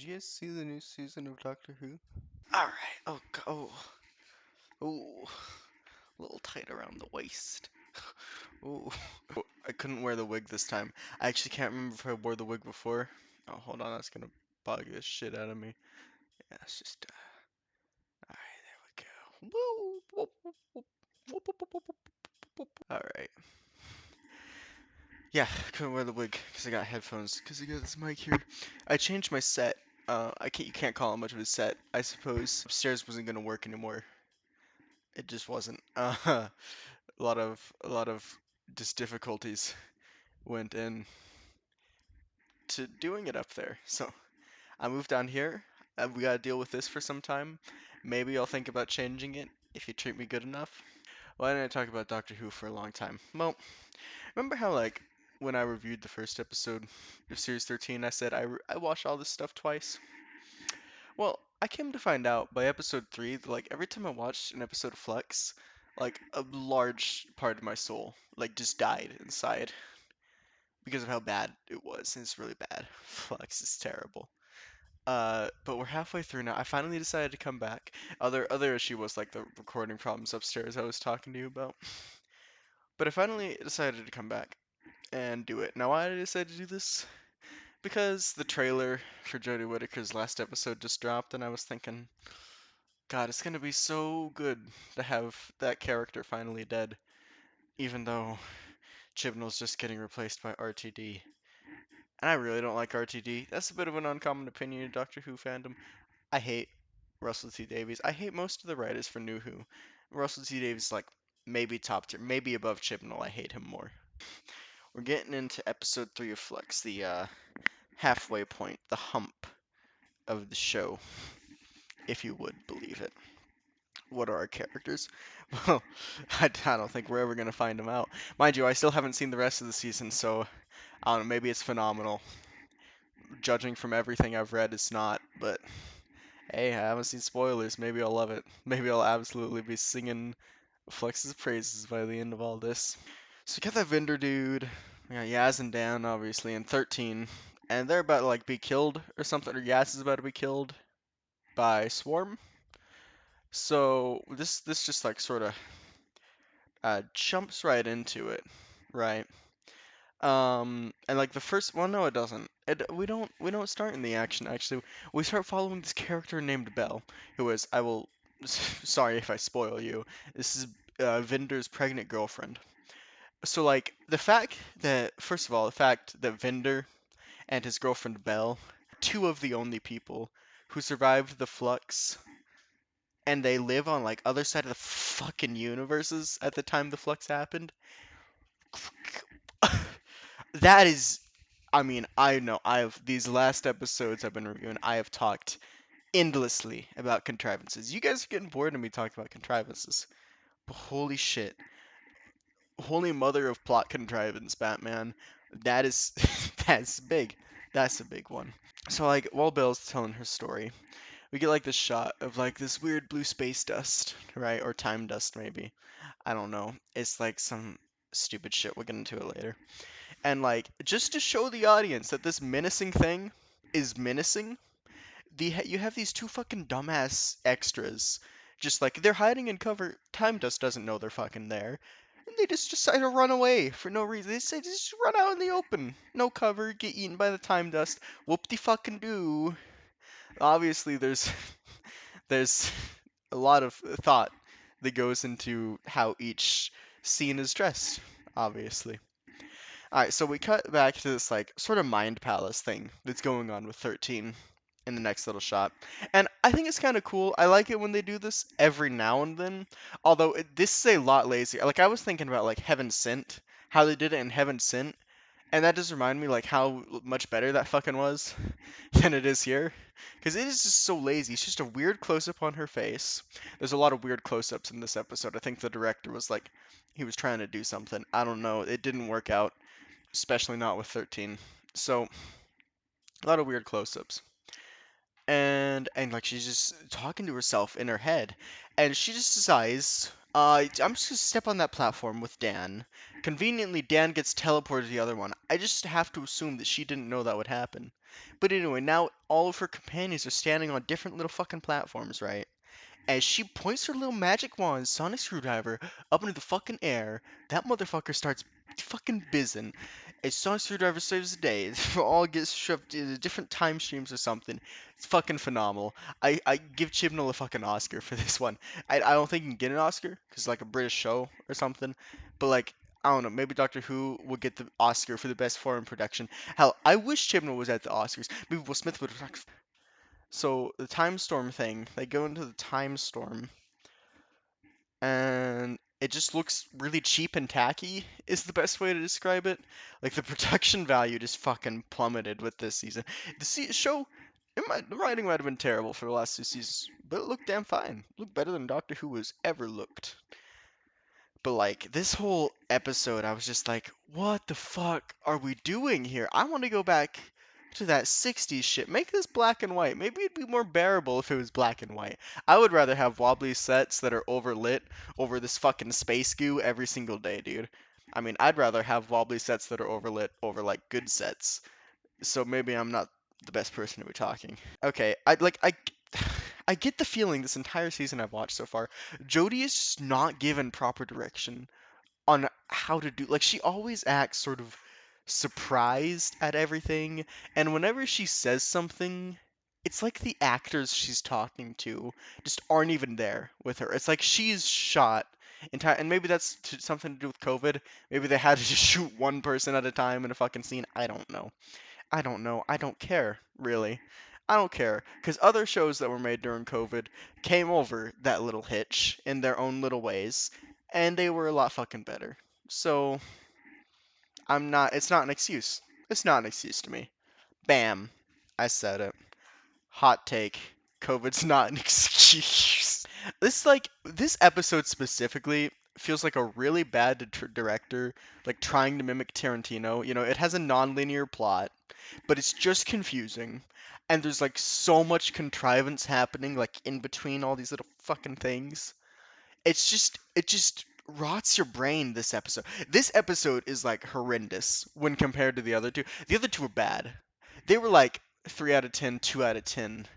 you guys see the new season of Doctor Who? Alright, oh, a little tight around the waist. Ooh. I couldn't wear the wig this time. I actually can't remember if I wore the wig before. Oh, hold on, that's gonna bug the shit out of me. Yeah, it's just, alright, there we go. Woo! Whoop, whoop, whoop, whoop, whoop, whoop, whoop, whoop. Alright. Yeah, couldn't wear the wig because I got headphones, because I got this mic here. I changed my set. You can't call it much of a set, I suppose. Upstairs wasn't gonna work anymore. It just wasn't. A lot of just difficulties went in to doing it up there. So I moved down here. We gotta deal with this for some time. Maybe I'll think about changing it if you treat me good enough. Why didn't I talk about Doctor Who for a long time? Well, remember how like when I reviewed the first episode of Series 13, I said I watched all this stuff twice? Well, I came to find out by episode 3 that like every time I watched an episode of Flux, like a large part of my soul like just died inside because of how bad it was. And it's really bad. Flux is terrible. But we're halfway through now. I finally decided to come back. Other issue was like the recording problems upstairs I was talking to you about. But I finally decided to come back and do it. Now why did I decide to do this? Because the trailer for Jodie Whittaker's last episode just dropped, and I was thinking, God, it's gonna be so good to have that character finally dead, even though Chibnall's just getting replaced by RTD. And I really don't like RTD. That's a bit of an uncommon opinion in Doctor Who fandom. I hate Russell T Davies. I hate most of the writers for New Who. Russell T Davies is like maybe top tier, maybe above Chibnall. I hate him more. We're getting into episode 3 of Flux, the halfway point, the hump of the show, if you would believe it. What are our characters? Well, I don't think we're ever going to find them out. Mind you, I still haven't seen the rest of the season, so I don't know, maybe it's phenomenal. Judging from everything I've read, it's not, but hey, I haven't seen spoilers. Maybe I'll love it. Maybe I'll absolutely be singing Flex's praises by the end of all this. So we got that vendor dude. We got Yaz and Dan, obviously, and 13. And they're about to, like, be killed or something, or Yaz is about to be killed by Swarm. So this just like sort of jumps right into it, right? And like the first, well, no, it doesn't. We don't start in the action actually. We start following this character named Belle, who is I will, sorry if I spoil you. This is Vinder's pregnant girlfriend. So like the fact that first of all, the fact that Vinder and his girlfriend Belle, two of the only people who survived the flux, and they live on like other side of the fucking universes at the time the flux happened. That is, I mean, I know I've these last episodes I've been reviewing, I have talked endlessly about contrivances. You guys are getting bored of me talking about contrivances. But holy shit. Holy mother of plot contrivance, Batman. That is that's big. That's a big one. So like while Belle's telling her story, we get like this shot of like this weird blue space dust, right? Or time dust maybe. I don't know. It's like some stupid shit. We'll get into it later. And like just to show the audience that this menacing thing is menacing, you have these two fucking dumbass extras, just like they're hiding in cover. Time Dust doesn't know they're fucking there, and they just decide to run away for no reason. They say just run out in the open, no cover, get eaten by the Time Dust. Whoop de fucking do. Obviously, there's a lot of thought that goes into how each scene is dressed. Obviously. Alright, so we cut back to this like sort of mind palace thing that's going on with 13 in the next little shot. And I think it's kind of cool. I like it when they do this every now and then. Although this is a lot lazier. Like I was thinking about like Heaven Sent, how they did it in Heaven Sent, and that does remind me like how much better that fucking was than it is here. Because it is just so lazy. It's just a weird close up on her face. There's a lot of weird close ups in this episode. I think the director was like, he was trying to do something. I don't know. It didn't work out, especially not with 13. So, a lot of weird close ups. And like she's just talking to herself in her head, and she just decides I'm just gonna step on that platform with Dan. Conveniently, Dan gets teleported to the other one. I just have to assume that she didn't know that would happen. But anyway, now all of her companions are standing on different little fucking platforms, right? As she points her little magic wand, sonic screwdriver, up into the fucking air, that motherfucker starts fucking bizzing. A sonic screwdriver saves the day. It all gets shoved into different time streams or something. It's fucking phenomenal. I give Chibnall a fucking Oscar for this one. I don't think he can get an Oscar because like a British show or something. But like I don't know, maybe Doctor Who will get the Oscar for the best foreign production. Hell, I wish Chibnall was at the Oscars. Maybe Will Smith would have. So the time storm thing, they go into the time storm and it just looks really cheap and tacky is the best way to describe it. Like the production value just fucking plummeted with this season. Show, the writing might have been terrible for the last two seasons, but it looked damn fine. It looked better than Doctor Who has ever looked. But like this whole episode, I was just like, what the fuck are we doing here? I want to go back to that 60s shit. Make this black and white. Maybe it'd be more bearable if it was black and white. I would rather have wobbly sets that are overlit over this fucking space goo every single day, dude. I mean, I'd rather have wobbly sets that are overlit over like good sets. So maybe I'm not the best person to be talking. Okay, I get the feeling this entire season I've watched so far, Jodie is just not given proper direction on how to do, like, she always acts sort of surprised at everything, and whenever she says something, it's like the actors she's talking to just aren't even there with her. It's like she's shot entire, and maybe that's something to do with COVID. Maybe they had to just shoot one person at a time in a fucking scene. I don't know. I don't know. I don't care, really. I don't care, because other shows that were made during COVID came over that little hitch in their own little ways, and they were a lot fucking better. So, it's not an excuse. It's not an excuse to me. Bam. I said it. Hot take. COVID's not an excuse. This episode specifically feels like a really bad director, like trying to mimic Tarantino. You know, it has a non-linear plot, but it's just confusing. And there's like so much contrivance happening like in between all these little fucking things. It just rots your brain this episode. This episode is like horrendous when compared to the other two. The other two were bad. They were like 3 out of 10, 2 out of 10.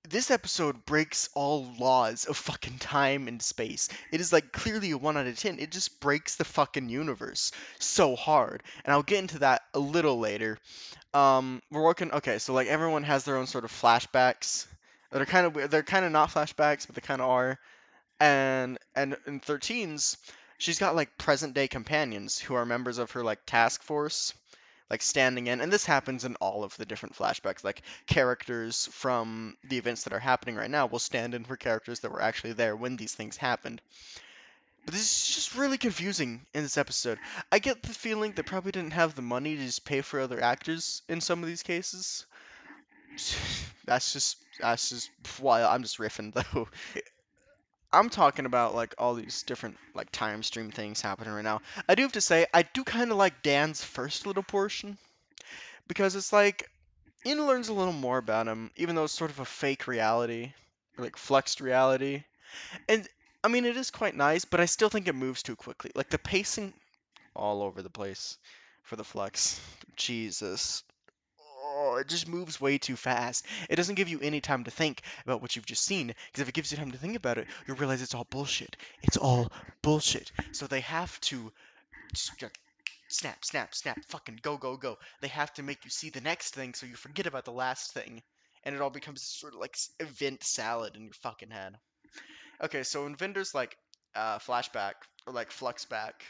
This episode breaks all laws of fucking time and space. It is like clearly a 1 out of 10. It just breaks the fucking universe so hard. And I'll get into that a little later. We're working. Okay, so like everyone has their own sort of flashbacks. They're kind of not flashbacks, but they kind of are. And in 13's, she's got like present day companions who are members of her like task force, like standing in. And this happens in all of the different flashbacks. Like characters from the events that are happening right now will stand in for characters that were actually there when these things happened. But this is just really confusing in this episode. I get the feeling they probably didn't have the money to just pay for other actors in some of these cases. That's just why I'm just riffing though. I'm talking about like all these different like time stream things happening right now. I do have to say I do kind of like Dan's first little portion because it's like Ian learns a little more about him, even though it's sort of a fake reality, or like fluxed reality. And I mean, it is quite nice, but I still think it moves too quickly. Like the pacing all over the place for the flux. Jesus. Oh, it just moves way too fast. It doesn't give you any time to think about what you've just seen, because if it gives you time to think about it, you'll realize it's all bullshit. It's all bullshit. So they have to just snap, snap, snap, fucking go, go, go. They have to make you see the next thing so you forget about the last thing. And it all becomes sort of like event salad in your fucking head. Okay, so in Vinder's like flashback or like flux back,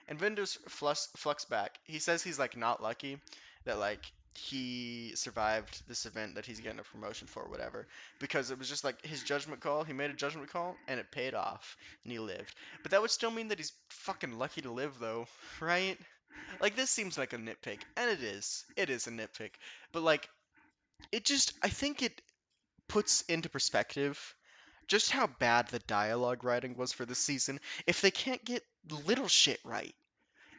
and Vinder's flux back, he says he's like not lucky that like he survived this event that he's getting a promotion for or whatever, because it was just like his judgment call. He made a judgment call and it paid off and he lived. But that would still mean that he's fucking lucky to live though, right? Like this seems like a nitpick, and it is. It is a nitpick. But like I think it puts into perspective just how bad the dialogue writing was for this season. If they can't get little shit right,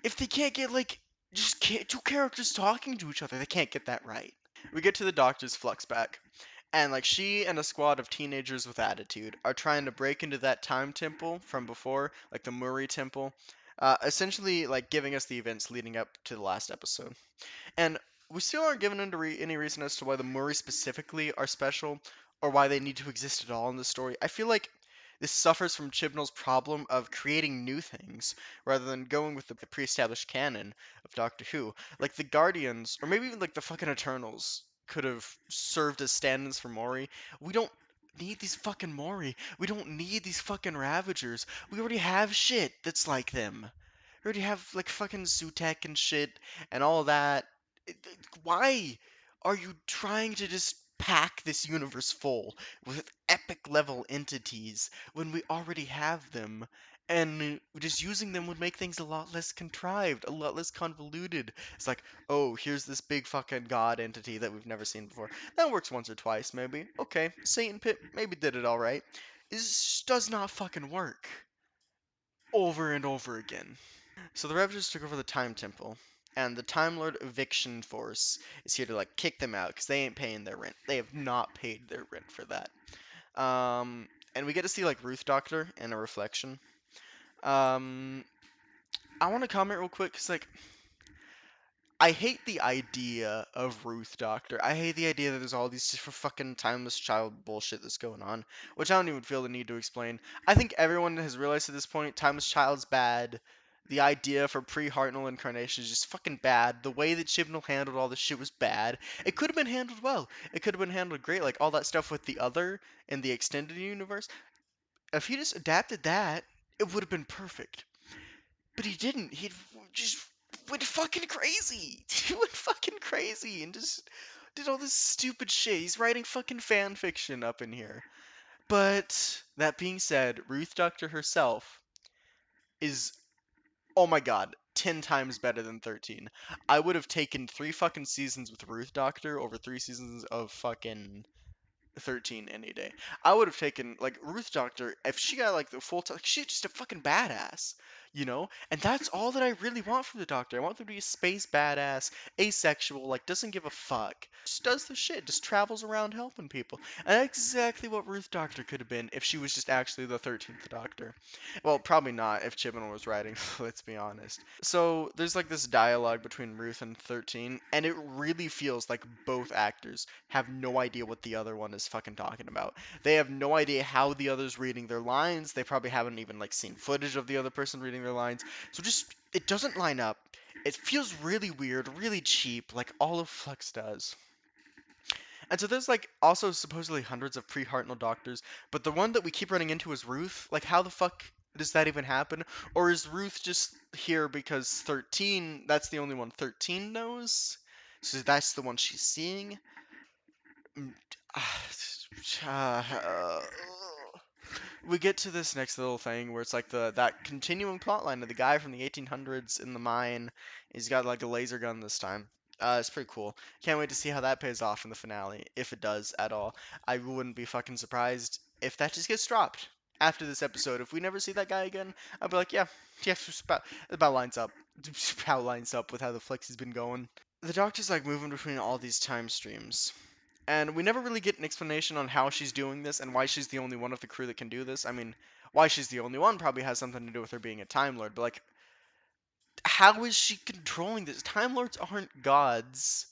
if they can't get like two characters talking to each other, they can't get that right. We get to the doctor's flux back, And like she and a squad of teenagers with attitude are trying to break into that time temple from before, like the Murray Temple, essentially like giving us the events leading up to the last episode. And we still aren't given any reason as to why the Murray specifically are special or why they need to exist at all in the story. I feel like this suffers from Chibnall's problem of creating new things rather than going with the pre-established canon of Doctor Who. Like the Guardians, or maybe even like the fucking Eternals, could have served as stand-ins for Maury. We don't need these fucking Maury. We don't need these fucking Ravagers. We already have shit that's like them. We already have like fucking Sutek and shit and all that. Why are you trying to just pack this universe full with epic level entities when we already have them? And just using them would make things a lot less contrived, a lot less convoluted. It's like, oh, here's this big fucking god entity that we've never seen before. That works once or twice, maybe. Okay, Satan Pit maybe did it alright. This does not fucking work over and over again. So the Ravagers took over the Time Temple, and the Time Lord Eviction Force is here to like kick them out because they ain't paying their rent. They have not paid their rent for that. And we get to see like Ruth Doctor in a reflection. Um, I want to comment real quick because like I hate the idea of Ruth Doctor. I hate the idea that there's all these different fucking timeless child bullshit that's going on, which I don't even feel the need to explain. I think everyone has realized at this point timeless child's bad. The idea for pre-Hartnell incarnation is just fucking bad. The way that Chibnall handled all this shit was bad. It could have been handled well. It could have been handled great, like all that stuff with the other in the extended universe. If he just adapted that, it would have been perfect. But he didn't. He just went fucking crazy. He went fucking crazy and just did all this stupid shit. He's writing fucking fan fiction up in here. But that being said, Ruth Doctor herself is, oh my god, 10 times better than 13. I would have taken 3 fucking seasons with Ruth Doctor over 3 seasons of fucking 13 any day. I would have taken like Ruth Doctor if she got like the full time. She's just a fucking badass, you know. And that's all that I really want from the Doctor. I want them to be a space badass, asexual, like doesn't give a fuck, just does the shit, just travels around helping people. And that's exactly what Ruth Doctor could have been if she was just actually the 13th Doctor. Well, probably not if Chibnall was writing. Let's be honest. So there's like this dialogue between Ruth and 13, and it really feels like both actors have no idea what the other one is fucking talking about. They have no idea how the other's reading their lines. They probably haven't even like seen footage of the other person reading their lines. So just it doesn't line up. It feels really weird, really cheap, like all of Flux does. And so there's like also supposedly hundreds of pre-Hartnell doctors, but the one that we keep running into is Ruth. Like how the fuck does that even happen? Or is Ruth just here because 13, that's the only one 13 knows? So that's the one she's seeing? Mm, uh, we get to this next little thing where it's like that continuing plot line of the guy from the 1800s in the mine. He's got like a laser gun this time. It's pretty cool. Can't wait to see how that pays off in the finale, if it does at all. I wouldn't be fucking surprised if that just gets dropped after this episode. If we never see that guy again, I'll be like, yeah, yeah, about lines up. About lines up with how the flex has been going. The Doctor's like moving between all these time streams. And we never really get an explanation on how she's doing this and why she's the only one of the crew that can do this. I mean, why she's the only one probably has something to do with her being a Time Lord, but like, how is she controlling this? Time Lords aren't gods,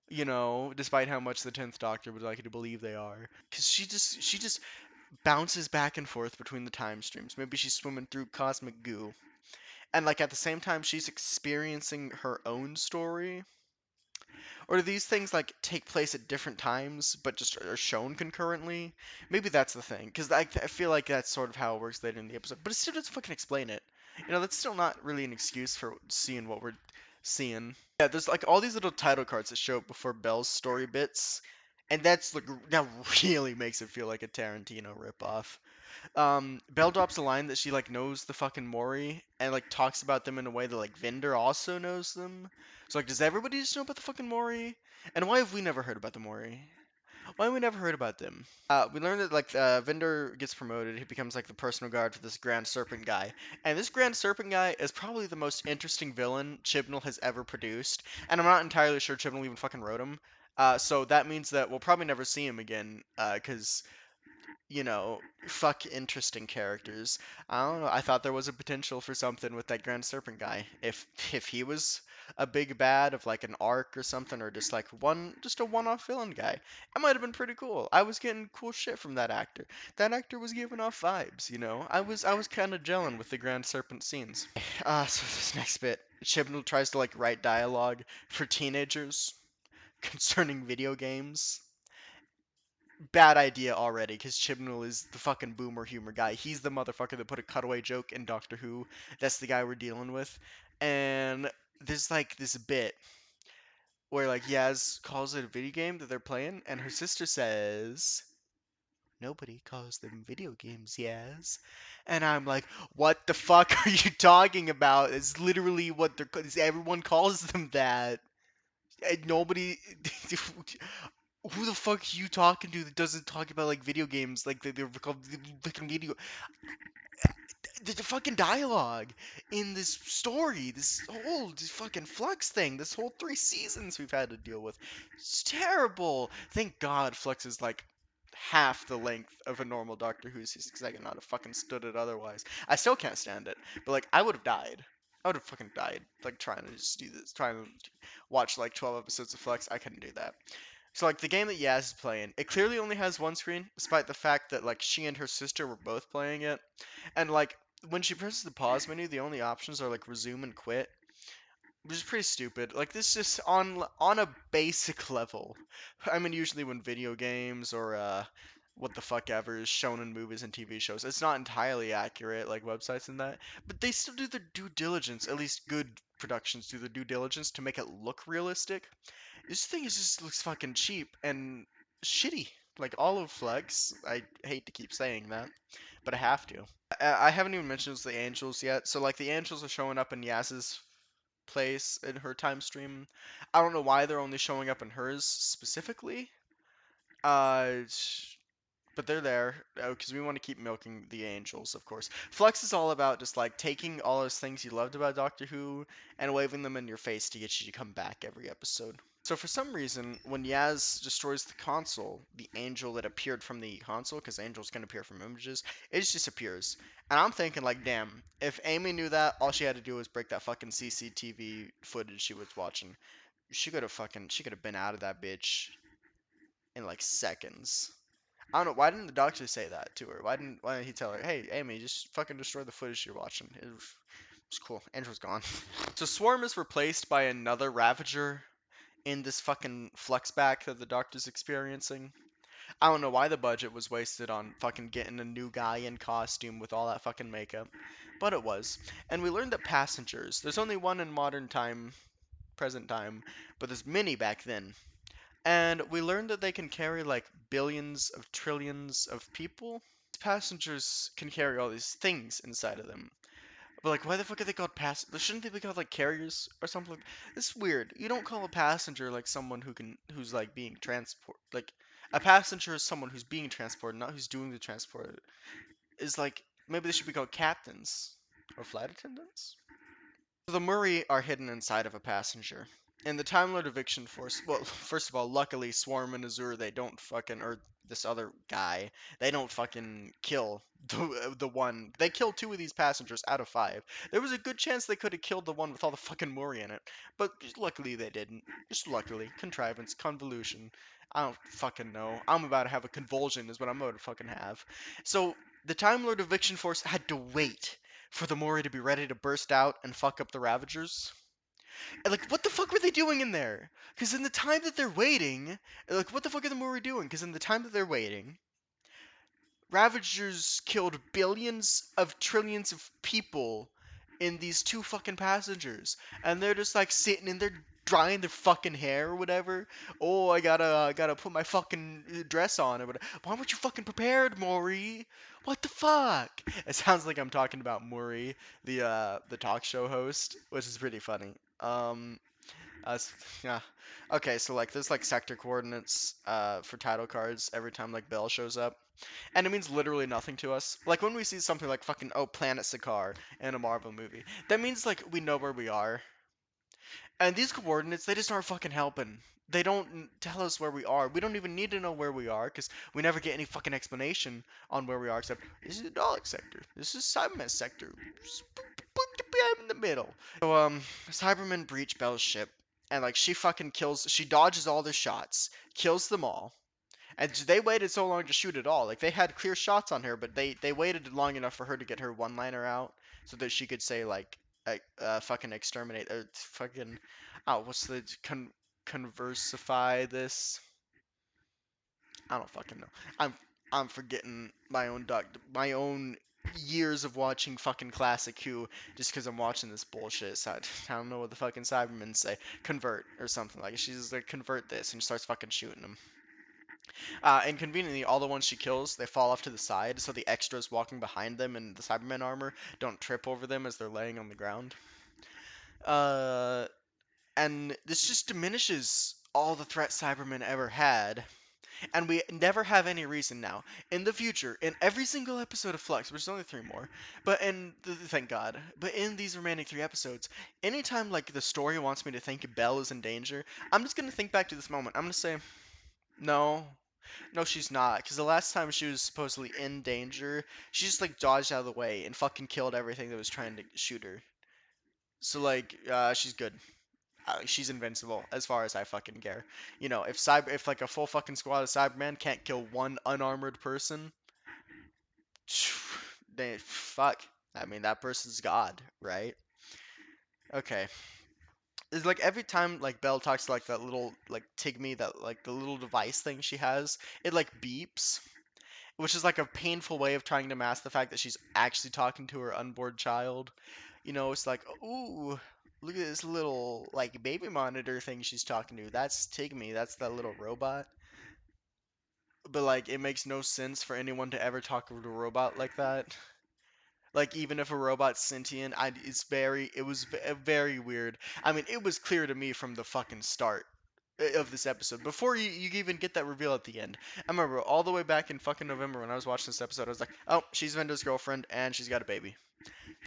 you know, despite how much the 10th Doctor would like you to believe they are. Because she just bounces back and forth between the time streams. Maybe she's swimming through cosmic goo. And like at the same time, she's experiencing her own story. Or do these things like take place at different times but just are shown concurrently? Maybe that's the thing, because I feel like that's sort of how it works later in the episode. But it still doesn't fucking explain it. You know, that's still not really an excuse for seeing what we're seeing. Yeah, there's like all these little title cards that show up before Belle's story bits, and that's like that really makes it feel like a Tarantino ripoff. Belle drops a line that she like knows the fucking Mori and like talks about them in a way that like Vinder also knows them. So like, does everybody just know about the fucking Mori? And why have we never heard about the Mori? Why have we never heard about them? We learned that like Vinder gets promoted. He becomes like the personal guard for this Grand Serpent guy. And this Grand Serpent guy is probably the most interesting villain Chibnall has ever produced. And I'm not entirely sure Chibnall even fucking wrote him. So that means that we'll probably never see him again, because fuck interesting characters. I don't know. I thought there was a potential for something with that Grand Serpent guy. If he was a big bad of like an arc or something, or just like just a one-off villain guy, it might have been pretty cool. I was getting cool shit from that actor. That actor was giving off vibes. I was kind of gelling with the Grand Serpent scenes. So this next bit, Chibnall tries to like write dialogue for teenagers concerning video games. Bad idea already, because Chibnall is the fucking boomer humor guy. He's the motherfucker that put a cutaway joke in Doctor Who. That's the guy we're dealing with. And there's like this bit where like Yaz calls it a video game that they're playing, and her sister says, "Nobody calls them video games, Yaz." And I'm like, what the fuck are you talking about? It's literally what everyone calls them that. Nobody who the fuck are you talking to that doesn't talk about like video games like they're called fucking video the fucking dialogue in this story, this fucking Flux thing, this whole 3 seasons we've had to deal with. It's terrible. Thank God Flux is like half the length of a normal Doctor Who season because I could not have fucking stood it otherwise. I still can't stand it, but like I would have died. I would have fucking died, like trying to just do this, trying to watch like 12 episodes of Flux. I couldn't do that. So like the game that Yaz is playing, it clearly only has one screen, despite the fact that like she and her sister were both playing it. And like when she presses the pause menu, the only options are like resume and quit, which is pretty stupid. Like this just on a basic level. I mean, usually when video games or what the fuck ever is shown in movies and TV shows, it's not entirely accurate, like websites and that, but they still do their due diligence. At least good productions do their due diligence to make it look realistic. This thing is just looks fucking cheap and shitty. Like all of Flex. I hate to keep saying that, but I have to. I haven't even mentioned the Angels yet. So like the Angels are showing up in Yaz's place in her time stream. I don't know why they're only showing up in hers specifically. Uh, but they're there because we want to keep milking the Angels, of course. Flux is all about just like taking all those things you loved about Doctor Who and waving them in your face to get you to come back every episode. So for some reason, when Yaz destroys the console, the angel that appeared from the console, because angels can appear from images, it just disappears. And I'm thinking like, damn, if Amy knew that, all she had to do was break that fucking CCTV footage she was watching. She could have been out of that bitch in like seconds. I don't know. Why didn't the doctor say that to her? Why didn't he tell her, hey, Amy, just fucking destroy the footage you're watching? It was cool. Andrew's gone. So Swarm is replaced by another Ravager in this fucking flux back that the doctor's experiencing. I don't know why the budget was wasted on fucking getting a new guy in costume with all that fucking makeup, but it was. And we learned that passengers, there's only one in modern time, present time, but there's many back then. And we learned that they can carry like billions of trillions of people. Passengers can carry all these things inside of them. But like, why the fuck are they called Shouldn't they be called like carriers or something? It's weird. You don't call a passenger like someone who's like being transport. Like a passenger is someone who's being transported, not who's doing the transport. Is like maybe they should be called captains or flight attendants. So the Murray are hidden inside of a passenger. In the Time Lord Eviction Force, well, first of all, luckily Swarm and Azure, they don't fucking, or this other guy, they don't fucking kill the one. They kill 2 of these passengers out of 5. There was a good chance they could have killed the one with all the fucking Murray in it, but luckily they didn't. Just luckily. Contrivance, convolution. I don't fucking know. I'm about to have a convulsion is what I'm about to fucking have. So, the Time Lord Eviction Force had to wait for the Mori to be ready to burst out and fuck up the Ravagers. And like, what the fuck were they doing in there? Because in the time that they're waiting, like, what the fuck are the Mori doing? Because in the time that they're waiting, Ravagers killed billions of trillions of people in these 2 fucking passengers, and they're just like sitting in there drying their fucking hair or whatever. Oh, I gotta put my fucking dress on or whatever. Why weren't you fucking prepared, Maury? What the fuck? It sounds like I'm talking about Maury, the talk show host, which is pretty funny. Yeah. Okay, so like there's like sector coordinates for title cards every time like Bell shows up. And it means literally nothing to us. Like when we see something like fucking Planet Sakaar in a Marvel movie, that means like we know where we are. And these coordinates, they just aren't fucking helping. They don't tell us where we are. We don't even need to know where we are because we never get any fucking explanation on where we are except this is the Dalek sector. This is Cyberman sector. I'm in the middle. So Cybermen breach Bell's ship and like she dodges all their shots, kills them all. And they waited so long to shoot at all. Like they had clear shots on her, but they waited long enough for her to get her one-liner out so that she could say like fucking exterminate or fucking oh what's the conversify this? I don't fucking know. I'm forgetting my own years of watching fucking classic Who just because I'm watching this bullshit. So I don't know what the fucking Cybermen say. Convert or something like. She's like convert this and starts fucking shooting them. And conveniently, all the ones she kills, they fall off to the side, so the extras walking behind them in the Cybermen armor don't trip over them as they're laying on the ground. Uh, and this just diminishes all the threat Cybermen ever had. And we never have any reason now. In the future, in every single episode of Flux, which is only 3 more, but thank God, but in these remaining 3 episodes, anytime like the story wants me to think Belle is in danger, I'm just gonna think back to this moment. I'm gonna say, no, no, she's not. Because the last time she was supposedly in danger, she just like dodged out of the way and fucking killed everything that was trying to shoot her. So like, she's good. She's invincible as far as I fucking care. You know, if like a full fucking squad of Cybermen can't kill one unarmored person, then fuck. I mean, that person's God, right? Okay. It's like every time like Belle talks to like that little like Tigme, that like the little device thing she has, it like beeps, which is like a painful way of trying to mask the fact that she's actually talking to her unborn child. You know, it's like, ooh, look at this little like baby monitor thing she's talking to. That's Tigme. That's that little robot. But like, it makes no sense for anyone to ever talk to a robot like that. Like, even if a robot's sentient, it was very weird. I mean, it was clear to me from the fucking start of this episode before you even get that reveal at the end. I remember all the way back in fucking November when I was watching this episode, I was like, oh, she's Venda's girlfriend and she's got a baby.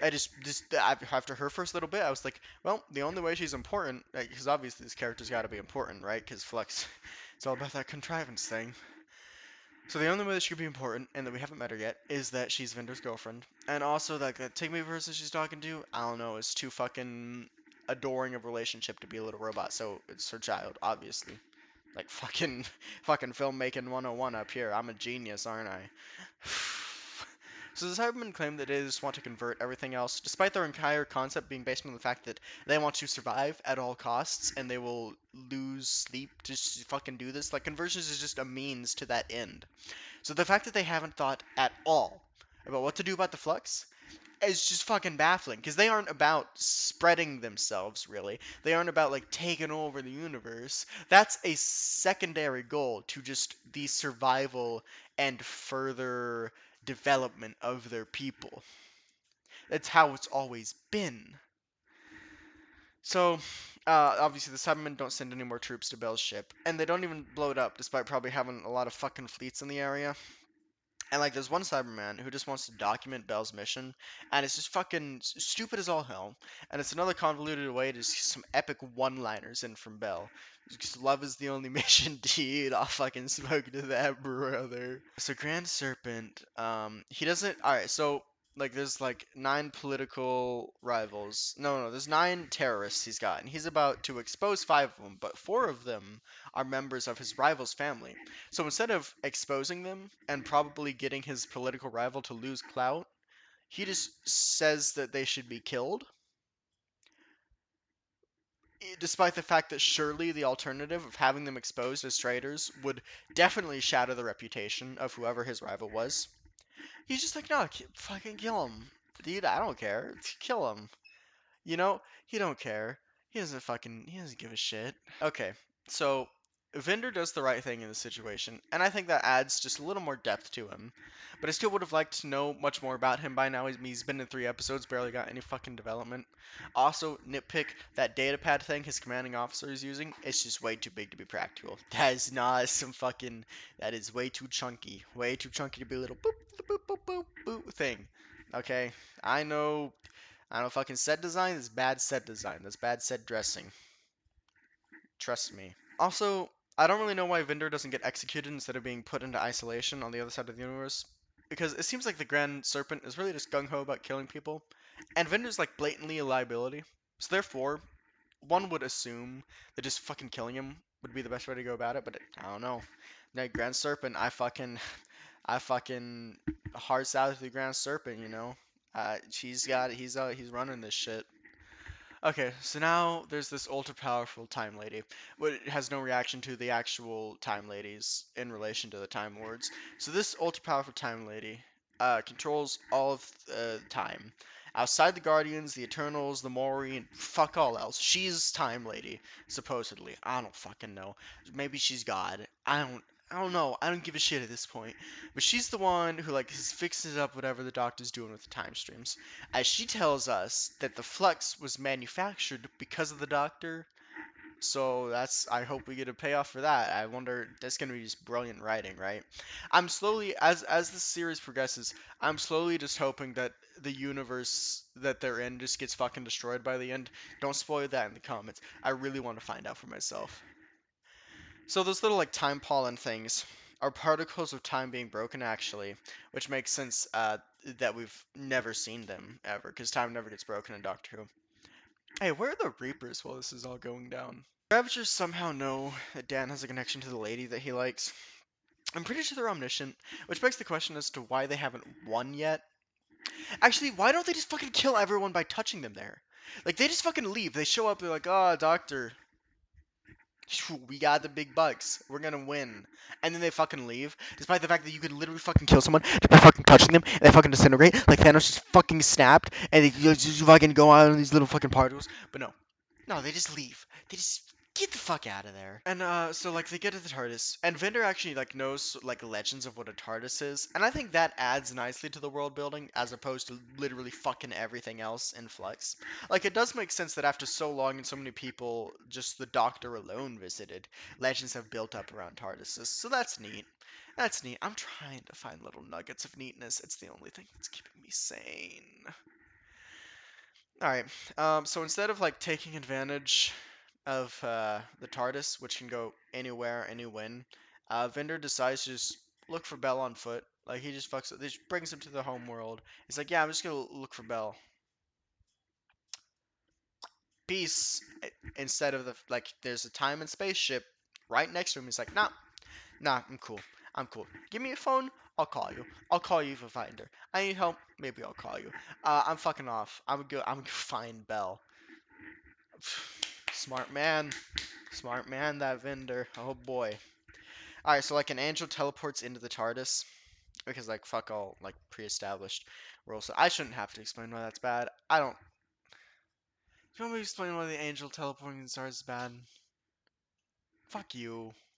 After her first little bit, I was like, well, the only way she's important, because obviously this character's got to be important, right? Because Flux, it's all about that contrivance thing. So the only way that she could be important, and that we haven't met her yet, is that she's Vinder's girlfriend, and also that Take Me person she's talking to, I don't know, is too fucking adoring of relationship to be a little robot. So it's her child, obviously. Like fucking filmmaking 101 up here. I'm a genius, aren't I? So the Cybermen claim that they just want to convert everything else, despite their entire concept being based on the fact that they want to survive at all costs and they will lose sleep to fucking do this. Like, conversions is just a means to that end. So the fact that they haven't thought at all about what to do about the Flux is just fucking baffling, because they aren't about spreading themselves, really. They aren't about like taking over the universe. That's a secondary goal to just the survival and further development of their people. That's how it's always been. So, obviously, the Cybermen don't send any more troops to Bell's ship, and they don't even blow it up, despite probably having a lot of fucking fleets in the area. And like, there's one Cyberman who just wants to document Bell's mission, and it's just fucking stupid as all hell. And it's another convoluted way to see some epic one-liners in from Bell. Because love is the only mission, dude. I'll fucking smoke to that, brother. So Grand Serpent, he doesn't. All right, so like, there's like 9 political rivals. No, there's 9 terrorists he's got, and he's about to expose 5 of them, but 4 of them are members of his rival's family. So instead of exposing them and probably getting his political rival to lose clout, he just says that they should be killed, despite the fact that surely the alternative of having them exposed as traitors would definitely shatter the reputation of whoever his rival was. He's just like, no, fucking kill him. Dude, I don't care. Kill him. You know, he don't care. He doesn't give a shit. Okay, so Vinder does the right thing in this situation, and I think that adds just a little more depth to him. But I still would have liked to know much more about him by now. He's been in 3 episodes, barely got any fucking development. Also, nitpick, that datapad thing his commanding officer is using, it's just way too big to be practical. That is not some fucking, that is way too chunky. Way too chunky to be a little boop, boop, boop, boop, boop thing. Okay, I know fucking set design is bad set design. That's bad set dressing. Trust me. Also, I don't really know why Vinder doesn't get executed instead of being put into isolation on the other side of the universe. Because it seems like the Grand Serpent is really just gung ho about killing people, and Vinder's like blatantly a liability. So therefore, one would assume that just fucking killing him would be the best way to go about it, but I don't know. Like Grand Serpent, I fucking hearts out to the Grand Serpent, you know. He's running this shit. Okay, so now there's this ultra powerful Time Lady, but it has no reaction to the actual Time Ladies in relation to the Time Lords. So this ultra powerful Time Lady controls all of time. Outside the Guardians, the Eternals, the Mori, and fuck all else. She's Time Lady, supposedly. I don't fucking know. Maybe she's God. I don't know. I don't give a shit at this point. But she's the one who like is fixing up whatever the Doctor's doing with the time streams, as she tells us that the flux was manufactured because of the Doctor. So that's I hope we get a payoff for that. I wonder that's gonna be just brilliant writing, right? I'm slowly as the series progresses, I'm slowly just hoping that the universe that they're in just gets fucking destroyed by the end. Don't spoil that in the comments. I really want to find out for myself. So those little like time pollen things are particles of time being broken actually, which makes sense that we've never seen them ever, because time never gets broken in Doctor Who. Hey, where are the Reapers while this is all going down? Ravagers somehow know that Dan has a connection to the lady that he likes. I'm pretty sure they're omniscient, which begs the question as to why they haven't won yet. Actually, why don't they just fucking kill everyone by touching them there? Like, they just fucking leave. They show up, they're like, oh, Doctor, we got the big bucks. We're gonna win. And then they fucking leave, despite the fact that you could literally fucking kill someone just by fucking touching them, and they fucking disintegrate. Like Thanos just fucking snapped, and they just fucking go out on these little fucking particles. But no, no, they just leave. They just get the fuck out of there. And so like they get to the TARDIS, and Vinder actually like knows like legends of what a TARDIS is, and I think that adds nicely to the world building as opposed to literally fucking everything else in Flux. Like it does make sense that after so long and so many people, just the Doctor alone visited, legends have built up around TARDISes. So that's neat. That's neat. I'm trying to find little nuggets of neatness. It's the only thing that's keeping me sane. All right. So instead of like taking advantage of the TARDIS, which can go anywhere, any when, Vinder decides to just look for Bell on foot. Like he just fucks. He just brings him to the home world. He's like, yeah, I'm just gonna look for Bell. Peace. Instead of the like, there's a time and space ship right next to him. He's like, nah, nah, I'm cool. I'm cool. Give me a phone. I'll call you. I'll call you if I find her. I need help. Maybe I'll call you. I'm fucking off. I'm gonna find Bell. Smart man. Smart man, that vendor. Oh boy. Alright, so like an angel teleports into the TARDIS because like fuck all like pre-established rules. So I shouldn't have to explain why that's bad. I don't. You want me to explain why the angel teleporting in the stars is bad? Fuck you.